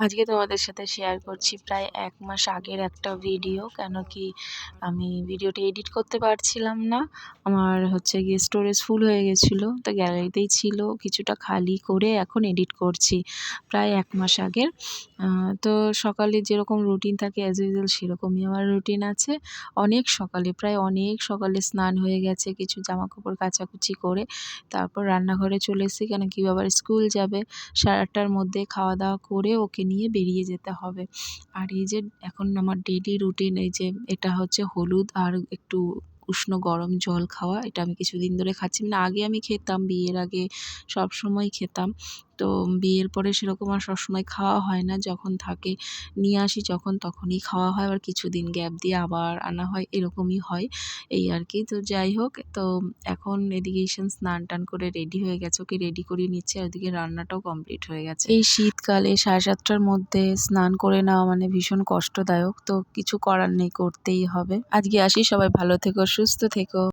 আজকে তোমাদের সাথে শেয়ার করছি প্রায় ১ মাস আগের একটা ভিডিও। কেন কি আমি ভিডিওটা এডিট করতে পারছিলাম না। আমার হচ্ছে গিয়ে স্টোরেজ ফুল হয়ে গেছিলো। তো গ্যালারিতেই ছিল। কিছুটা খালি করে এখন এডিট করছি। প্রায় ১ মাস আগের। তো সকালে যেরকম রুটিন থাকে অ্যাজ ইউজুয়াল সেরকমই আমার রুটিন আছে। অনেক সকালে, প্রায় অনেক সকালে স্নান হয়ে গেছে। কিছু জামাকাপড় কাচাকুচি করে তারপর রান্নাঘরে চলে এসেছি। কেন কি আবার স্কুল যাবে। 8:30টার মধ্যে খাওয়া-দাওয়া করে ওকে নিয়ে বেরিয়ে যেতে হবে। আর এই যে এখন আমার ডেইলি রুটিন এই যে এটা হচ্ছে হলুদ আর একটু উষ্ণ গরম জল খাওয়া। এটা আমি কিছুদিন ধরে খাচ্ছি। মানে আগে আমি খেতাম, বিয়ের আগে সবসময় খেতাম। তো বিয়ের পরে সেরকম আর সবসময় খাওয়া হয় না। যখন থাকে নিয়ে আসি যখন তখনই খাওয়া হয়। আবার কিছুদিন গ্যাপ দিয়ে আবার আনা হয়, এরকমই হয় এই আর কি। তো যাই হোক, তো এখন এদিকে ঈশান স্নান-টান করে রেডি হয়ে গেছে। ওকে রেডি করিয়ে নিচ্ছি আর ওদিকে রান্নাটাও কমপ্লিট হয়ে গেছে। এই শীতকালে 7:30টার মধ্যে স্নান করে নেওয়া মানে ভীষণ কষ্টদায়ক। তো কিছু করার নেই, করতেই হবে। আজকে আসি, সবাই ভালো থেকো, সুস্থ থেকো।